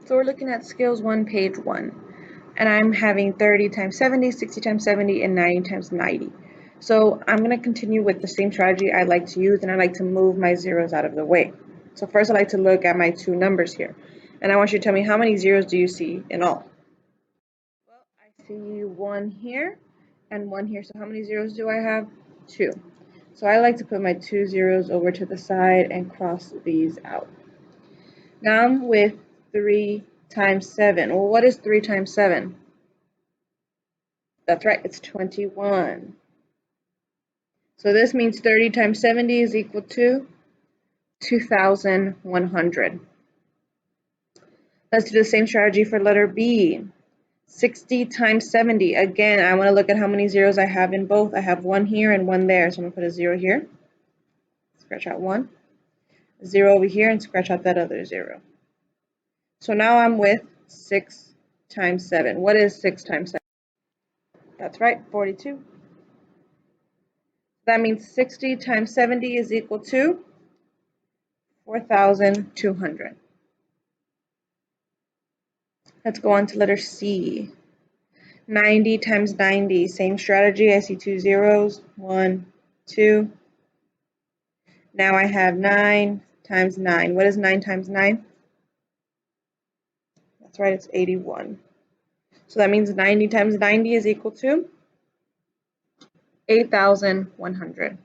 So we're looking at Skills 1, page 1. And I'm having 30 times 70, 60 times 70, and 90 times 90. So I'm going to continue with the same strategy I like to use, and I like to move my zeros out of the way. So first I like to look at my two numbers here. And I want you to tell me, how many zeros do you see in all? Well, I see 1 here and 1 here. So how many zeros do I have? 2. So I like to put my 2 zeros over to the side and cross these out. Now I'm with 3 times 7. Well, what is 3 times 7? That's right, it's 21. So this means 30 times 70 is equal to 2,100. Let's do the same strategy for letter B. 60 times 70. Again, I want to look at how many zeros I have in both. I have 1 here and 1 there, so I'm going to put a 0 here. Scratch out 1. 0 over here and scratch out that other 0. So now I'm with 6 times 7. What is 6 times 7? That's right, 42. That means 60 times 70 is equal to 4,200. Let's go on to letter C. 90 times 90, same strategy. I see 2 zeros, 1, 2. Now I have 9 times 9. What is 9 times 9? That's right, it's 81. So that means 90 times 90 is equal to 8,100.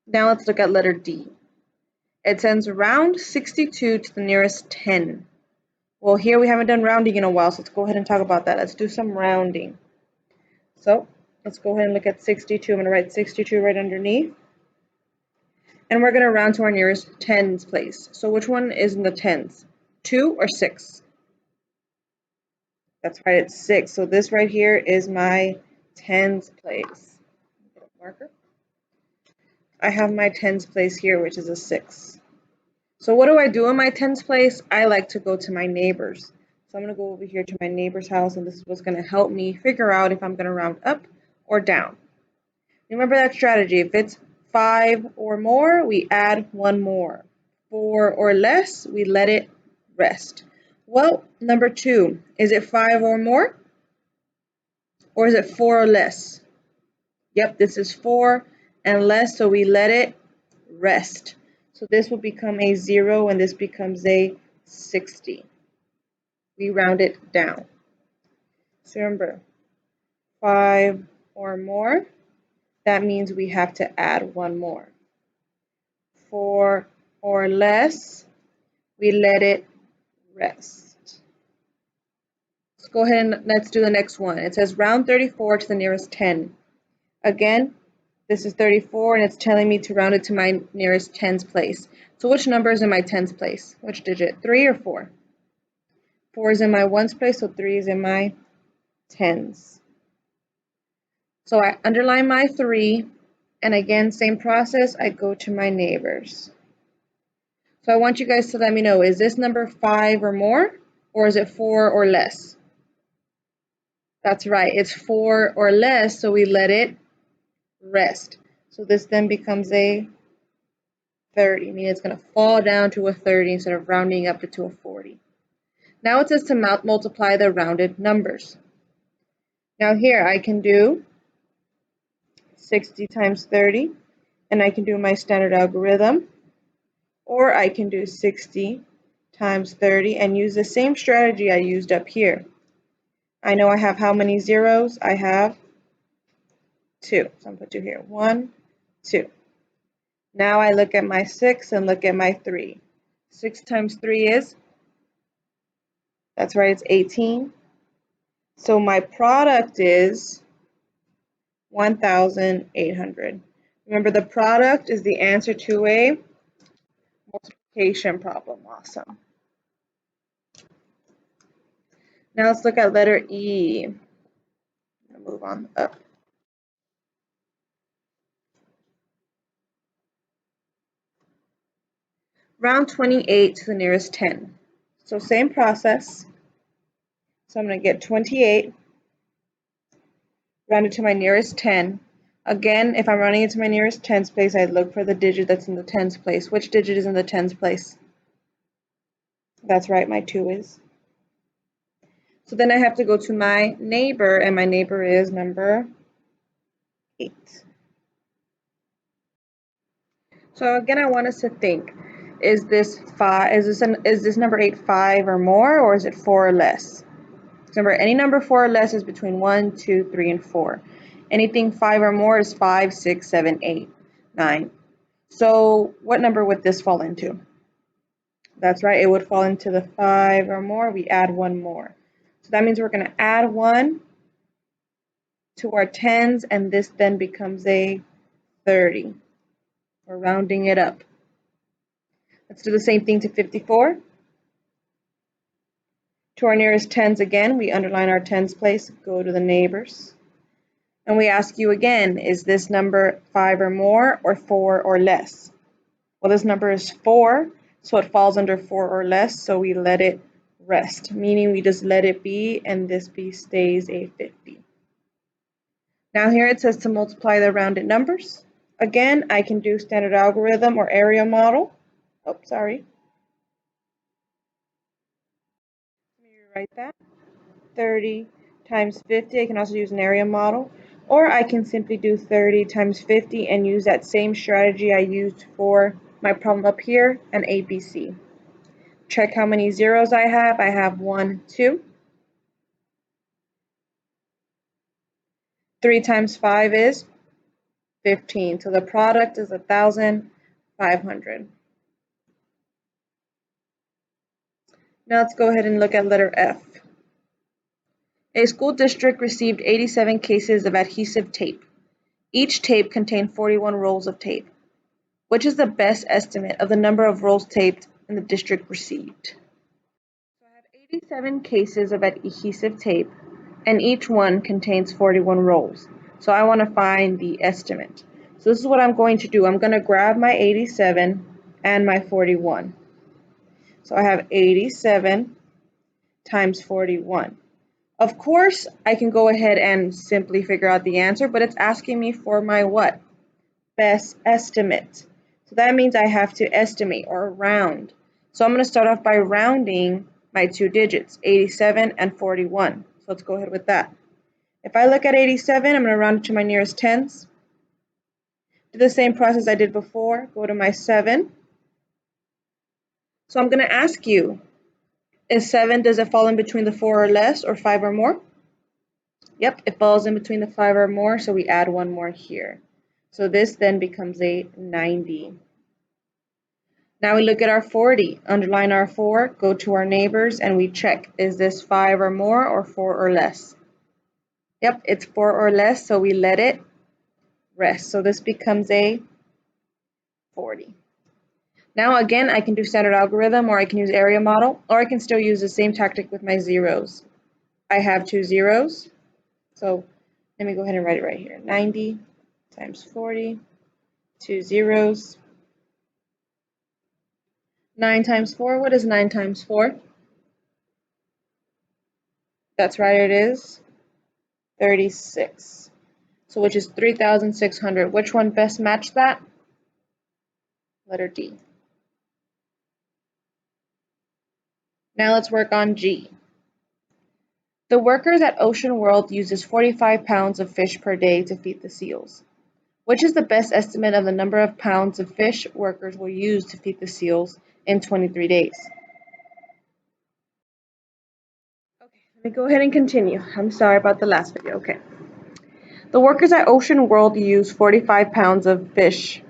Now let's look at letter D. It says round 62 to the nearest 10. Well, here we haven't done rounding in a while, so let's go ahead and talk about that. Let's do some rounding. So let's go ahead and look at 62. I'm going to write 62 right underneath. And we're going to round to our nearest tens place. So which one is in the tens? 2 or 6? That's right, it's 6. So this right here is my tens place. Marker. I have my tens place here, which is a 6. So what do I do in my tens place? I like to go to my neighbors. So I'm going to go over here to my neighbor's house, and this is what's going to help me figure out if I'm going to round up or down. Remember that strategy. If it's 5 or more, we add 1 more. 4 or less, we let it rest. Well, number 2, is it 5 or more? Or is it 4 or less? Yep, this is 4 and less, so we let it rest. So this will become a 0 and this becomes a 60. We round it down. So remember, 5 or more, that means we have to add 1 more. 4 or less, we let it rest. Let's go ahead and let's do the next one. It says round 34 to the nearest 10. Again, this is 34 and it's telling me to round it to my nearest tens place. So which number is in my tens place? Which digit? 3 or 4? 4 is in my ones place, so 3 is in my tens. So I underline my 3, and again, same process, I go to my neighbors. So I want you guys to let me know, is this number 5 or more, or is it 4 or less? That's right, it's 4 or less, so we let it rest. So this then becomes a 30, meaning it's going to fall down to a 30 instead of rounding up to a 40. Now it says to multiply the rounded numbers. Now here I can do 60 times 30, and I can do my standard algorithm, or I can do 60 times 30 and use the same strategy I used up here. I know I have how many zeros? I have 2. So I'm going to put 2 here. 1, 2. Now I look at my 6 and look at my 3. 6 times 3 is? That's right, it's 18. So my product is 1,800. Remember, the product is the answer to a multiplication problem. Awesome. Now let's look at letter E. I'm going to move on up. Round 28 to the nearest 10. So same process. So I'm going to get 28, round it to my nearest 10. Again, if I'm rounding it to my nearest tens place, I look for the digit that's in the tens place. Which digit is in the tens place? That's right, my 2 is. So then I have to go to my neighbor, and my neighbor is number 8. So again, I want us to think: is this five? Is this number 8 5 or more, or is it 4 or less? Remember, any number 4 or less is between 1, 2, 3, and 4. Anything 5 or more is 5, 6, 7, 8, 9. So what number would this fall into? That's right, it would fall into the 5 or more. We add 1 more. So that means we're going to add 1 to our tens, and this then becomes a 30. We're rounding it up. Let's do the same thing to 54. To our nearest tens again, we underline our tens place, go to the neighbors. And we ask you again, is this number 5 or more, or 4 or less? Well, this number is 4, so it falls under 4 or less, so we let it rest, meaning we just let it be, and this stays a 50. Now here it says to multiply the rounded numbers. Again, I can do standard algorithm or area model. Oh, sorry. Let me rewrite that. 30 times 50. I can also use an area model. Or I can simply do 30 times 50 and use that same strategy I used for my problem up here, an ABC. Check how many zeros I have. I have 1, 2. 3 times 5 is 15. So the product is 1,500. Now let's go ahead and look at letter F. A school district received 87 cases of adhesive tape. Each tape contained 41 rolls of tape. Which is the best estimate of the number of rolls taped in the district received? So I have 87 cases of adhesive tape, and each one contains 41 rolls. So I want to find the estimate. So this is what I'm going to do. I'm going to grab my 87 and my 41. So I have 87 times 41. Of course, I can go ahead and simply figure out the answer, but it's asking me for my what? Best estimate. So that means I have to estimate or round. So I'm going to start off by rounding my 2 digits, 87 and 41. So let's go ahead with that. If I look at 87, I'm going to round it to my nearest tens. Do the same process I did before. Go to my 7. So I'm going to ask you, is 7, does it fall in between the 4 or less, or 5 or more? Yep, it falls in between the 5 or more, so we add 1 more here. So this then becomes a 90. Now we look at our 40, underline our 4, go to our neighbors, and we check, is this 5 or more, or 4 or less? Yep, it's 4 or less, so we let it rest. So this becomes a 40. Now again, I can do standard algorithm, or I can use area model, or I can still use the same tactic with my zeros. I have 2 zeros, so let me go ahead and write it right here. 90 times 40, 2 zeros. 9 times 4, what is 9 times 4? That's right, it is 36. So which is 3,600. Which one best matched that? Letter D. Now let's work on G. The workers at Ocean World uses 45 pounds of fish per day to feed the seals. Which is the best estimate of the number of pounds of fish workers will use to feed the seals in 23 days? Okay, let me go ahead and continue. I'm sorry about the last video. Okay. The workers at Ocean World use 45 pounds of fish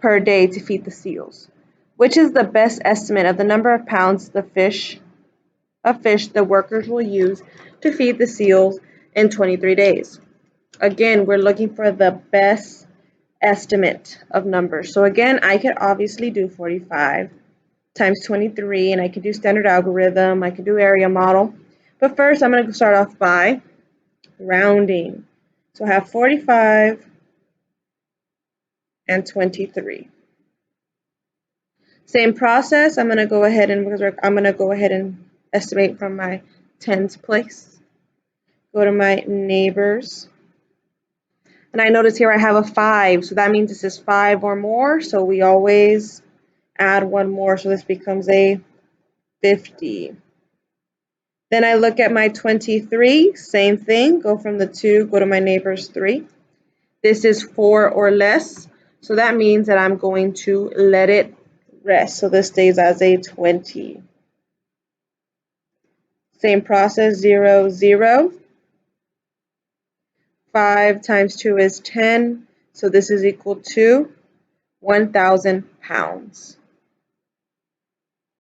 per day to feed the seals. Which is the best estimate of the number of pounds of fish the workers will use to feed the seals in 23 days? Again, we're looking for the best estimate of numbers. So again, I could obviously do 45 times 23, and I could do standard algorithm, I could do area model. But first, I'm going to start off by rounding. So I have 45 and 23. Same process. I'm going to go ahead and estimate from my tens place. Go to my neighbors. And I notice here I have a 5, so that means this is 5 or more, so we always add 1 more, so this becomes a 50. Then I look at my 23, same thing, go from the 2, go to my neighbor's 3. This is 4 or less, so that means that I'm going to let it rest. So this stays as a 20. Same process, 0, 0. 5 times 2 is 10, so this is equal to 1,000 pounds.